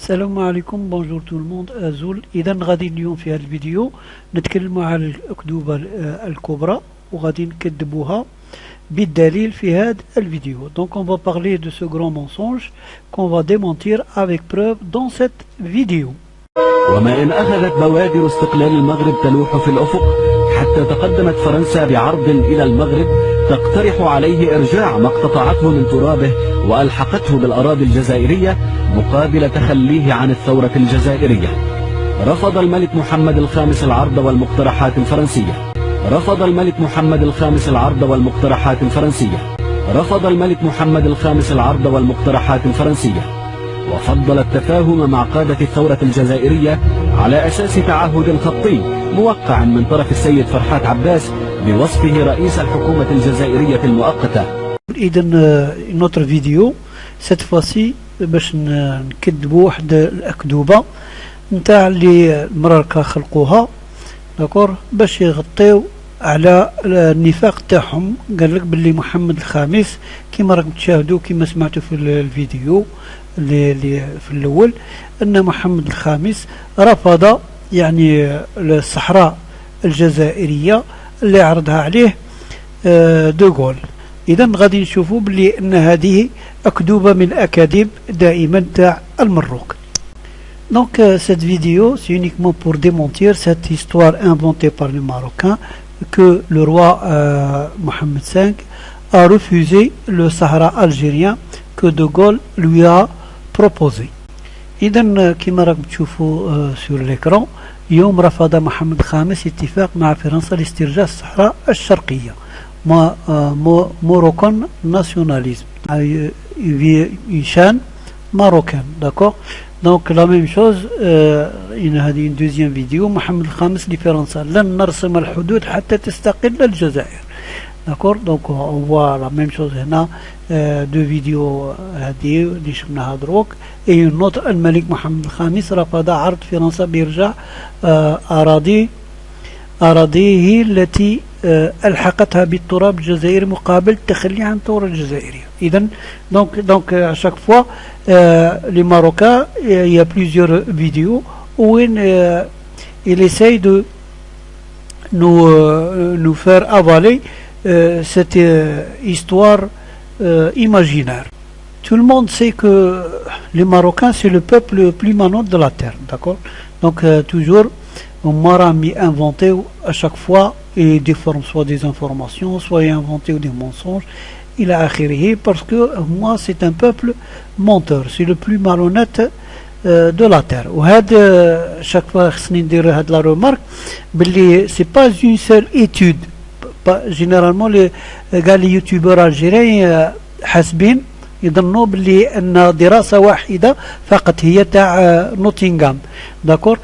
السلام عليكم. بونجور تو الموند. أزول. إذا غادي اليوم في هذا الفيديو نتكلموا على الأكذوبة الكبرى وغادي نكذبوها بالدليل في هذا الفيديو. Donc on va parler de ce grand mensonge qu'on va démentir avec preuve dans cette vidéo. وما إن أخذت بوادر استقلال المغرب تلوح في الأفق حتى تقدمت فرنسا بعرض إلى المغرب تقترح عليه إرجاع ما اقتطعته من ترابه وألحقته بالأراضي الجزائرية مقابل تخليه عن الثورة الجزائرية. رفض الملك محمد الخامس العرض والمقترحات الفرنسية. رفض الملك محمد الخامس العرض والمقترحات الفرنسية. رفض الملك محمد الخامس العرض والمقترحات الفرنسية. وفضل التفاهم مع قادة الثورة الجزائرية على أساس تعهد خطي موقع من طرف السيد فرحات عباس بوصفه رئيس الحكومة الجزائرية المؤقتة. إذا نوتر فيديو cette fois-ci باش نكذبوا واحد الأكذوبة نتاع اللي المراركة خلقوها داكور باش يغطيو على النفاق تاعهم. قال لك باللي محمد الخامس كما راكم تشاهدوا كما سمعتوا في الفيديو اللي في الاول ان محمد الخامس رفض يعني الصحراء الجزائرية اللي عرضها عليه دوغول. اذا غادي نشوفوا بلي ان هذه أكذوبة من الأكاذيب دائما تاع المروك. Donc cette vidéo c'est uniquement pour démentir cette histoire inventée par les Marocains que le roi Mohamed V a refusé le Sahara algérien que De Gaulle lui a proposé. إذا كما راكم تشوفوا sur l'écran يوم رفض محمد الخامس اتفاق مع فرنسا لاسترجاع الصحراء الشرقية Moroccan nationalisme une chaîne marocaine, d'accord. Donc la même chose هذه une deuxième vidéo محمد الخامس لفرنسا لن نرسم الحدود حتى تستقل الجزائر, d'accord. Donc on voit la même chose هنا deux vidéos هذه اللي شفناها دروك. et une autre الملك محمد الخامس رفض عرض فرنسا بإرجاع أراضيه التي ألحقتها بالتراب الجزائري مقابل التخلي عن الثورة الجزائرية. إذن donc à chaque fois les Marocains il y a plusieurs vidéos où il essaye de nous faire avaler cette histoire imaginaire. Tout le monde sait que les Marocains c'est le peuple le plus manant de la terre, d'accord. Donc toujours on m'a inventé à chaque fois et des formes, soit des informations, soit inventé ou des mensonges, il a akhirihi, parce que moi c'est un peuple menteur, c'est le plus malhonnête de la terre. Ou chaque fois que la remarque, c'est pas une seule étude. Généralement les youtubeurs algériens حاسبين يظنوا بلي ان دراسه واحده فقط هي تاع نوتنغهام, داكور.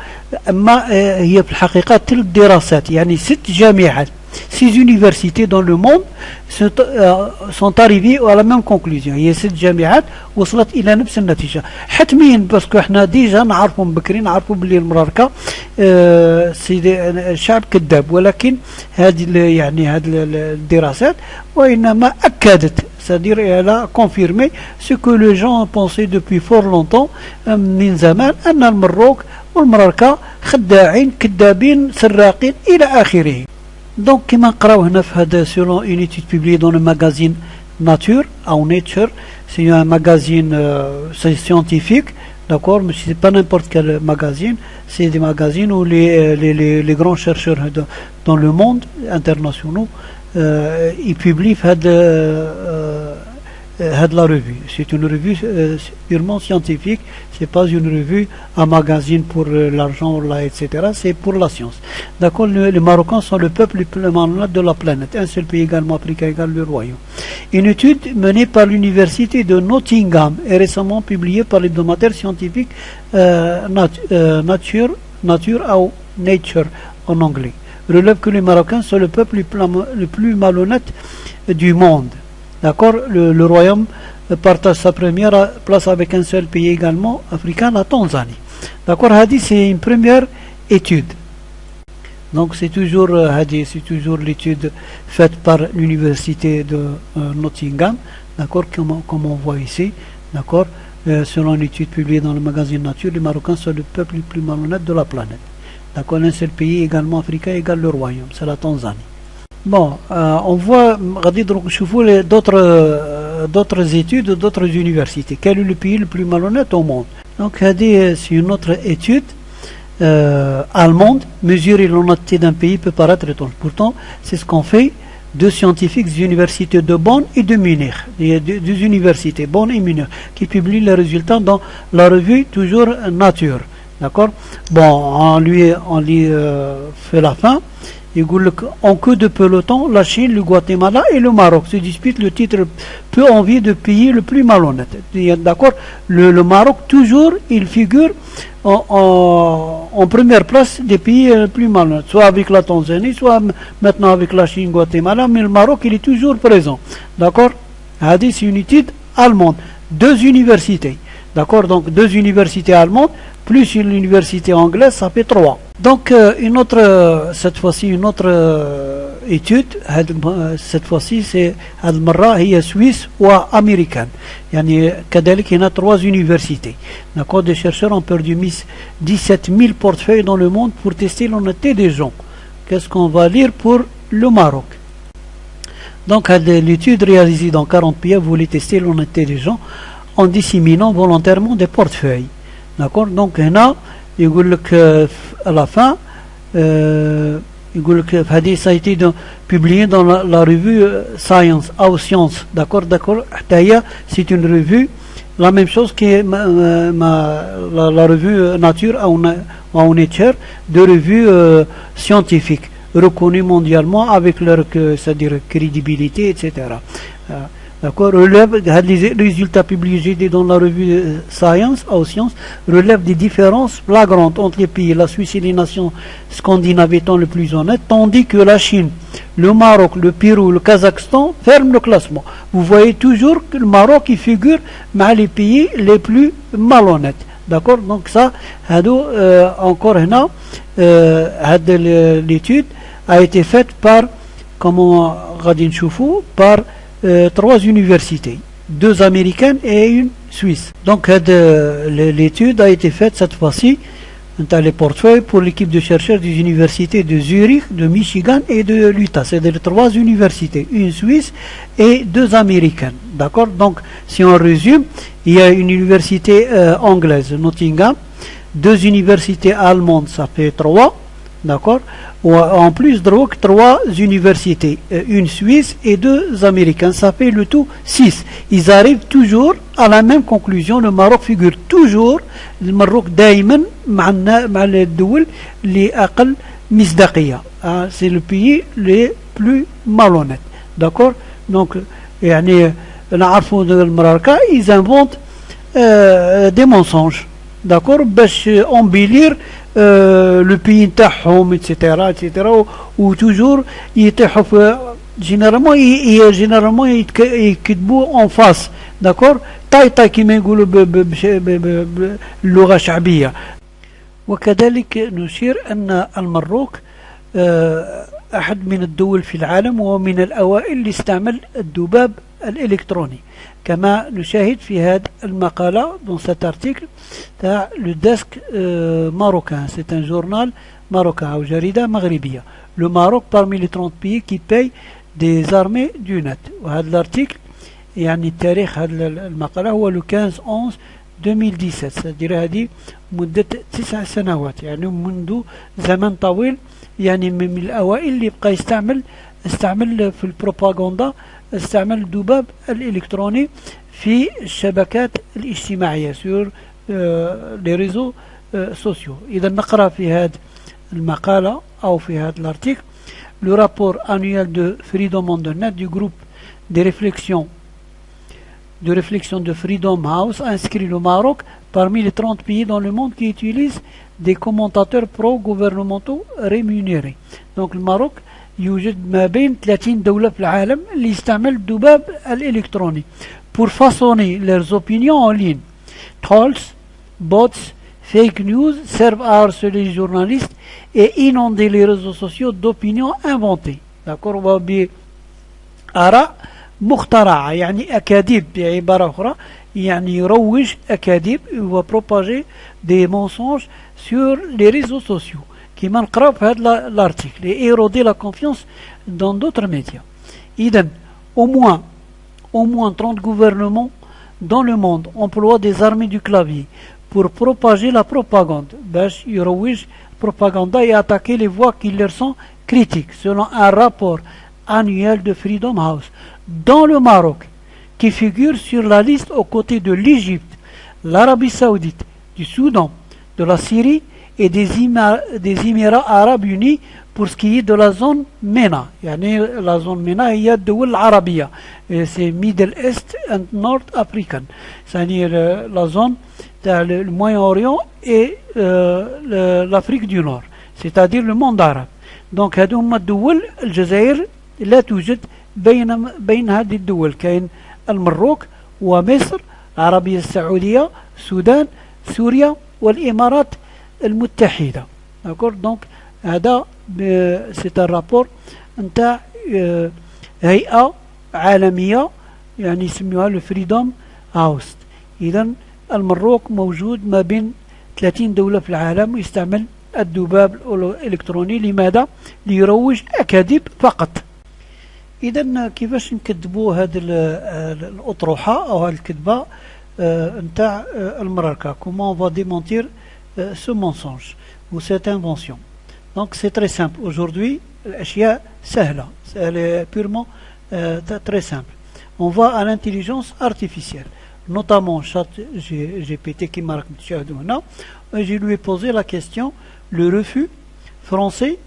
اما هي في الحقيقه 3 دراسات, يعني 6 جامعات, 6 universités dans le monde sont arrivées à la même conclusion. هي 6 جامعات وصلت الى نفس النتيجه حتميا, باسكو احنا ديجا نعرفوا من بكري نعرفوا بلي المراركه شعب كذاب, ولكن هذه يعني هذه الدراسات وانما اكدت, c'est-à-dire elle a confirmé ce que les gens pensaient depuis fort longtemps من زمان, أن المروك والمراركة خداعين كذابين سراقين إلى آخره. Donc كما نقراو هنا في هذا selon une étude publiée dans le magazine Nature ou Nature, c'est un magazine scientifique, d'accord, mais c'est pas n'importe quel magazine, c'est des magazines où les grands chercheurs dans le monde internationaux ils publient la revue. C'est une revue purement scientifique, c'est pas une revue, un magazine pour l'argent, etc. C'est pour la science. D'accord. Les Marocains sont le peuple le plus malhonnête de la planète. Un seul pays également africain égale le royaume. Une étude menée par l'université de Nottingham et récemment publiée par l'hebdomadaire scientifique Nature ou Nature en anglais relève que les Marocains sont le peuple le plus malhonnête du monde. D'accord. Le royaume partage sa première place avec un seul pays également africain, la Tanzanie. D'accord. Hadi c'est une première étude. Donc c'est toujours l'étude faite par l'université de Nottingham, d'accord, comme on voit ici, d'accord. selon une étude publiée dans le magazine Nature, les Marocains sont le peuple le plus malhonnête de la planète. D'accord, un seul pays également africain égale le royaume, c'est la Tanzanie. Bon, on voit d'autres études, d'autres universités. Quel est le pays le plus malhonnête au monde? Donc, c'est une autre étude allemande. Mesurer l'honnêteté d'un pays peut paraître étrange. Pourtant, c'est ce qu'ont fait deux scientifiques des universités de Bonn et de Munich. Il y a deux universités, Bonn et Munich, qui publient les résultats dans la revue toujours Nature. D'accord? Bon, on lui fait la fin. En queue de peloton, la Chine, le Guatemala et le Maroc se disputent le titre peu envié de pays le plus malhonnête. D'accord? Le Maroc, toujours, il figure en première place des pays les plus malhonnêtes, soit avec la Tanzanie, soit maintenant avec la Chine, Guatemala, mais le Maroc, il est toujours présent. D'accord? C'est une étude allemande. Deux universités. D'accord? Donc, deux universités allemandes, plus une université anglaise, ça fait 3. Donc, cette fois-ci, une autre étude, cette fois-ci, c'est suisse ou américaine. يعني كذلك هنا 3 universités. D'accord? Des chercheurs ont perdu 17 000 portefeuilles dans le monde pour tester l'honnêteté des gens. Qu'est-ce qu'on va lire pour le Maroc? Donc, l'étude réalisée dans 40 pays voulait tester l'honnêteté des gens en disséminant volontairement des portefeuilles. D'accord? Donc, هنا يقول لك à la fin يقول لك ça a été publié dans la revue Science ou Science. D'accord? حتى هي c'est une revue la même chose que la revue Nature ou Nature, de revues scientifiques reconnues mondialement avec leur c'est-à-dire crédibilité, etc. D'accord, les résultats publiés dans la revue Science ou Science relèvent des différences flagrantes entre les pays. La Suisse et les nations scandinaves étant le plus honnêtes, tandis que la Chine, le Maroc, le Pérou, le Kazakhstan ferment le classement. Vous voyez toujours que le Maroc il figure dans les pays les plus malhonnêtes. D'accord, donc ça, encore là, l'étude a été faite par, comment Radin Choufou, par 3 universités, 2 américaines et une suisse. Donc l'étude a été faite cette fois-ci dans les portefeuilles pour l'équipe de chercheurs des universités de Zurich, de Michigan et de l'Utah. C'est les 3 universités, une suisse et 2 américaines. D'accord? Donc si on résume, il y a une université anglaise, Nottingham, 2 universités allemandes, ça fait 3. D'accord? En plus, 3 universités, une suisse et 2 américaines, ça fait le tout 6. Ils arrivent toujours à la même conclusion. Le Maroc figure toujours, le Maroc دائما مع الدول اللي أقل مصداقية. C'est le pays le plus malhonnête. D'accord? Donc, يعني نعرفوا المراكا ils inventent des mensonges. D'accord? باش embellir le pays نتاعهم etc و toujours يطيحوا في généralement يكتبوا en face. d'accord طاي كما يقولوا باللغة الشعبية. وكذلك نشير أن المروك أحد من الدول في العالم ومن الأوائل اللي استعمل الذباب الإلكتروني كما نشاهد في هذه المقالة dans cet article تاع le desk marocain. C'est un journal marocain أو جريدة مغربية. Le Maroc parmi les 30 pays qui payent des armées du net. وهذا الارتيكل يعني تاريخ هذه المقالة هو le 15/11/2017. c'est-à-dire هذه مدة 9 سنوات يعني منذ زمن طويل. يعني من الأوائل اللي بقى استعمل في البروباغندا استعمل الذباب الإلكتروني في الشبكات الاجتماعية sur les réseaux sociaux. إذا نقرأ في هذه المقالة أو في هذا الارتيكل le rapport annuel de Freedom on the Net du groupe de réflexion de Freedom House inscrit le Maroc parmi les 30 pays dans le monde qui utilisent des commentateurs pro-gouvernementaux rémunérés. Donc le Maroc يوجد ما بين 30 دولة في العالم اللي يستعمل الذباب الإلكتروني pour façonner leurs opinions en ligne. Trolls, bots, fake news servent à harceler les journalistes et inonder les réseaux sociaux d'opinions inventées. D'accord? وبآراء مخترعة يعني أكاذيب بعبارة أخرى يعني يروج أكاذيب وبروباجي دي mensonges sur les réseaux sociaux كيما نقراو في هذا l'article et éroder la confiance dans d'autres médias. إذن au moins 30 gouvernements dans le monde emploient des armées du clavier pour propager la propagande باش يروج propaganda et attaquer les voix qui leur sont critiques selon un rapport annuel de Freedom House. Dans le Maroc, qui figure sur la liste aux côtés de l'Égypte, l'Arabie Saoudite, du Soudan, de la Syrie et des Émirats Arabes Unis pour ce qui est de la zone MENA. يعني la zone MENA هي الدول العربية. C'est Middle East and North African. C'est-à-dire la zone le Moyen-Orient et l'Afrique du Nord. C'est-à-dire le monde arabe. Donc هذو هما الدول. الجزائر لا توجد بين هذه الدول. كاين المروك ومصر، العربية السعودية، السودان، سوريا والإمارات المتحدة. داكور. دونك هذا سي ان رابور نتاع هيئة عالمية يعني يسميوها الفريدوم هاوس. إذا المروك موجود ما بين 30 دولة في العالم ويستعمل الذباب الإلكتروني. لماذا؟ ليروج أكاذيب فقط. إذا كيفاش نكذبوا هذه الأطروحة أو هذه الكذبة نتاع المراركة؟ Comment on va démentir ce mensonge ou cette invention? Donc c'est très simple. Aujourd'hui الأشياء سهلة purement très simple. On va à l'intelligence artificielle, notamment ChatGPT كما راكم تشاهدوا هنا. Je lui ai posé la question, le refus français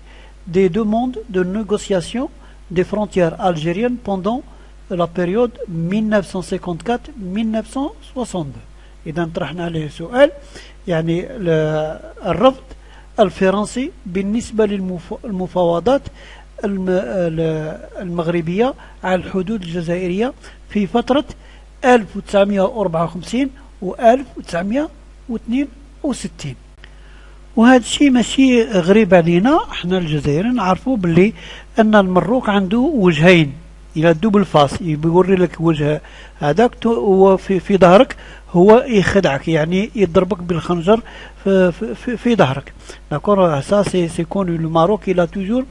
des demandes de négociation des frontières algériennes pendant la période 1954-1962. إذا طرحنا عليه سؤال يعني الرفض الفرنسي بالنسبة للمفاوضات المغربية على الحدود الجزائرية في فترة 1954 و 1962. وهذا الشيء ماشي غريب علينا احنا الجزائريين. نعرفوا باللي ان المروك عنده وجهين الى الدوبل فاس. بيوري لك وجه هذاك وفي ظهرك هو يخدعك يعني يضربك بالخنجر في ظهرك. داكور. ça c'est connu. Le Maroc il a toujours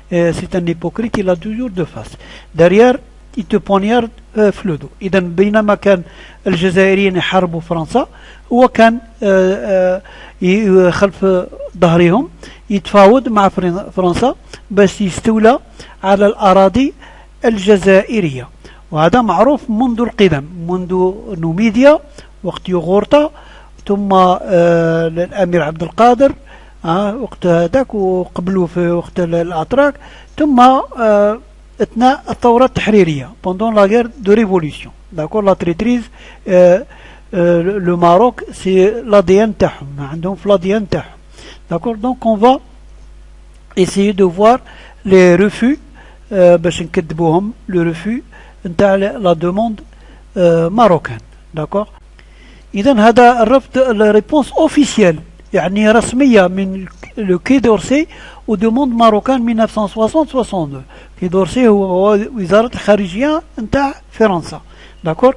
c'est un hypocrite, il a toujours deux faces. Derrière il te poignarde في الهدوء. إذا بينما كان الجزائريين يحاربوا فرنسا هو كان خلف ظهرهم يتفاوض مع فرنسا باش يستولى على الأراضي الجزائرية. وهذا معروف منذ القدم، منذ نوميديا وقت يوغورتا، ثم الأمير عبد القادر وقت هذاك، وقبله في وقت الأتراك، ثم اثناء الثورة التحريرية pendant la guerre de révolution. D'accord. La traîtrise le Maroc c'est l'ADN تاعهم، عندهم في l'ADN تاعهم. D'accord. Donc on va essayer de voir les refus باش نكذبوهم، le refus نتاع la demande marocaine. D'accord. إذا هذا الرفض الريبونس اوفيسيال يعني رسمية من لو كي دورسي و دوموند ماروكان 1960-62. كي دورسي هو وزارة الخارجية نتاع فرنسا. D'accord.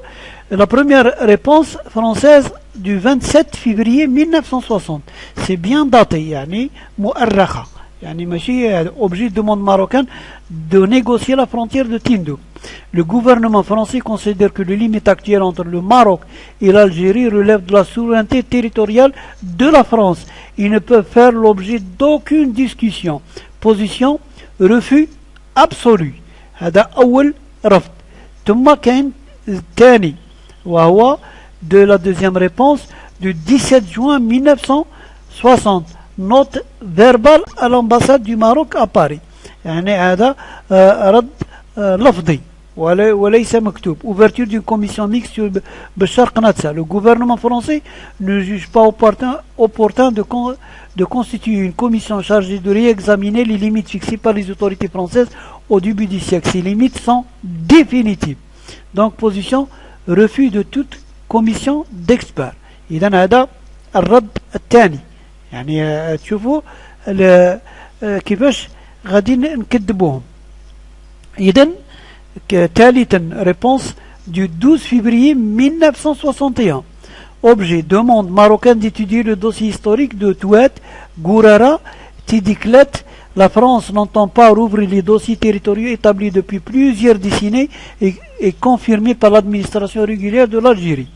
La première réponse française du 27 février 1960. C'est bien daté يعني مؤرخة، يعني ماشي objet de demande marocaine de négocier la frontière de Tindouf. Le gouvernement français considère que les limites actuelles entre le Maroc et l'Algérie relèvent de la souveraineté territoriale de la France. Ils ne peuvent faire l'objet d'aucune discussion. Position refus absolu. هذا أول رفض. ثم كان الثاني وهو de la deuxième réponse du 17 juin 1960. Note verbale à l'ambassade du Maroc à Paris. يعني هذا رد لفظي وليس مكتوب. Ouverture d'une commission mixte sur Bachar Knatsa. Le gouvernement français ne juge pas opportun de constituer une commission chargée de réexaminer les limites fixées par les autorités françaises au début du siècle. Ces limites sont définitives. Donc position refus de toute commission d'experts. إذن هذا الرد الثاني. يعني تشوفوا كيفاش غادي نكذبوهم. إذن ثالثا réponse du 12 février 1961. Objet, demande marocaine d'étudier le dossier historique de Touet, Gourara, Tidiklet. La France n'entend pas rouvrir les dossiers territoriaux établis depuis plusieurs décennies et confirmés par l'administration régulière de l'Algérie.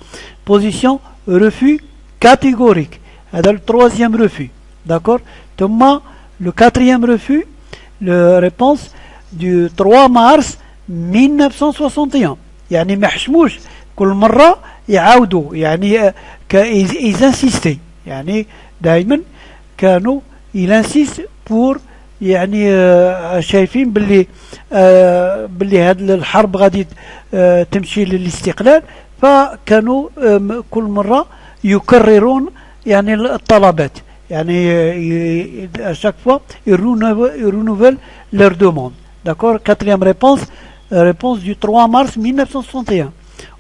Position, refus catégorique. C'est le troisième refus. D'accord? Thomas, le quatrième refus, la réponse du 3 mars 1961. يعني ما حشموش كل مرة يعاودوا يعني ils insistaient يعني دائما كانوا ils insistent pour يعني شايفين باللي هذه الحرب غادي تمشي للاستقلال فكانوا كل مرة يكررون يعني الطلبات يعني à chaque fois ils renouvellent leur demande. D'accord? Quatrième réponse, réponse du 3 mars 1961.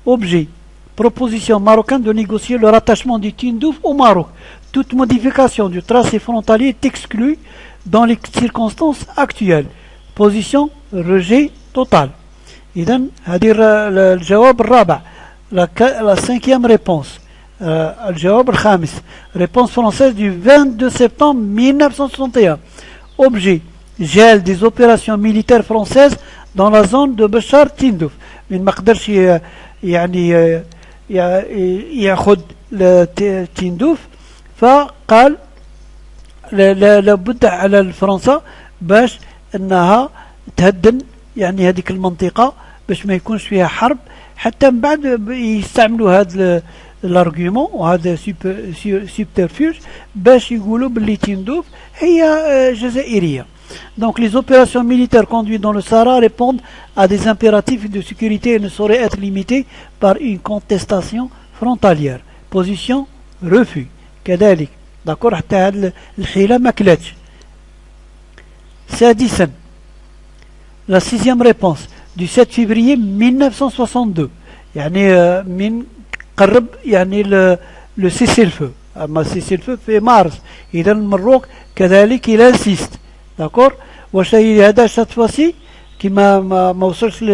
Objet, proposition marocaine de négocier le rattachement du Tindouf au Maroc. Toute modification du tracé frontalier est exclue dans les circonstances actuelles. Position, rejet total. إذن هذه الجواب الرابع. La cinquième réponse. الجواب الخامس. Réponse française du 22 septembre 1961. Objet, gel des opérations militaires françaises dans la zone de Bachar Tindouf. من ما قدرش يعني ياخذ تندوف فقال لابد على فرنسا باش انها تهدن يعني هذيك المنطقة باش ما يكونش فيها حرب حتى من بعد يستعملوا هذا الارغيومون وهذا سوبترفيوج باش يقولوا باللي تندوف هي جزائرية. Donc les opérations militaires conduites dans le Sahara répondent à des impératifs de sécurité et ne sauraient être limitées par une contestation frontalière. Position, refus. كذلك. D'accord, حتى هذه الحيلة ما كلاتش. سادسا. La sixième réponse du 7 février 1962. يعني من قرب يعني le cessez-le-feu. أما cessez-le-feu في مارس. إذا المروك كذلك il insiste. D'accord? واش هذا cette fois-ci كما ما وصلش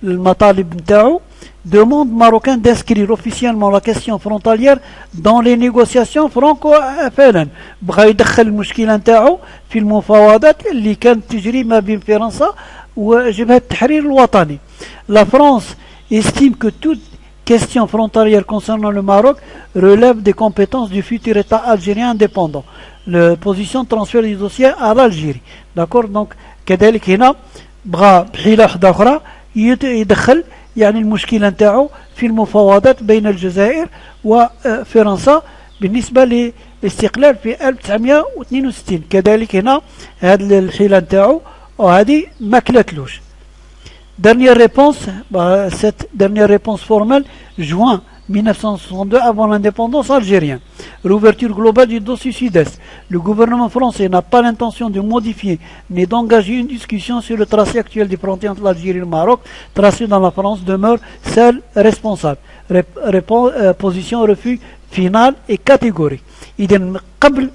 للمطالب نتاعو demande marocaine d'inscrire officiellement la question frontalière dans les négociations franco-فعلا بغى يدخل المشكله نتاعو في المفاوضات اللي كانت تجري ما بين فرنسا وجبهة التحرير الوطني. La France estime que toute question frontalière concernant le Maroc relève des compétences du futur État algérien indépendant. La position de transfert du dossier à l'Algérie. D'accord? Donc كذلك هنا بغى بحيلة واحدة أخرى يدخل يعني المشكلة نتاعو في المفاوضات بين الجزائر وفرنسا بالنسبة للاستقلال في 1962. كذلك هنا هذه الحيلة نتاعو وهذه ما كلاتلوش. Dernière réponse, cette dernière réponse formelle, juin 1962 avant l'indépendance algérienne. Réouverture globale du dossier sud-est. Le gouvernement français n'a pas l'intention de modifier ni d'engager une discussion sur le tracé actuel des frontières entre l'Algérie et le Maroc. Tracé dans la France demeure celle responsable. Position refus final et catégorique. إذن قبل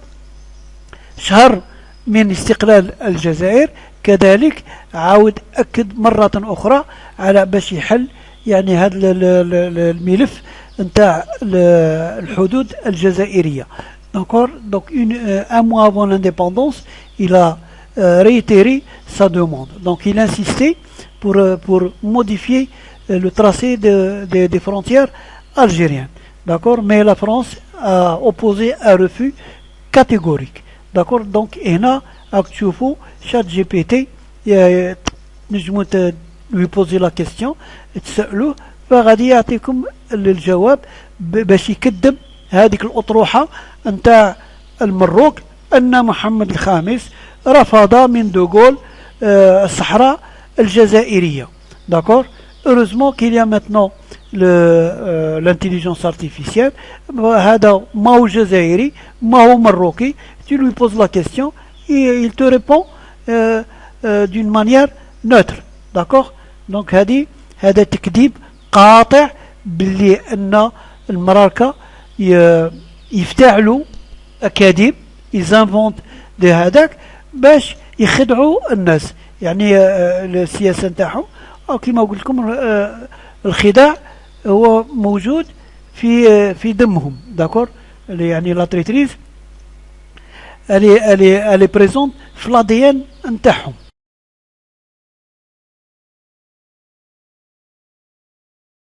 شهر من استقلال الجزائر كذلك عاود أكد مرة أخرى على باش يحل يعني هذا الملف نتاع الحدود الجزائرية. D'accord? Donc un mois avant l'indépendance, il a réitéré sa demande. Donc il insistait pour modifier le tracé des frontières algériennes. D'accord? Mais la France a opposé un refus catégorique. D'accord? Donc هنا تشوفوا شات جي بي تي نجموا lui poser la question تسألوه فغادي يعطيكم الجواب باش يكذب هذيك الأطروحة نتاع المروك أن محمد الخامس رفض من دوغول الصحراء الجزائرية. D'accord? Heureusement qu'il y a maintenant l'intelligence artificielle. هذا ما هو جزائري ما هو مروكي. Tu lui poses la question et il te répond d'une manière neutre. D'accord? Donc هذا تكذيب قاطع باللي أن المراكة يفتعلوا أكاذيب يزانفونت دي هذاك باش يخدعوا الناس يعني السياسة نتاعهم أو كما قلت لكم الخداع هو موجود في دمهم. داكور، يعني لا تريتريز الي بريزونت في لاديان نتاعهم.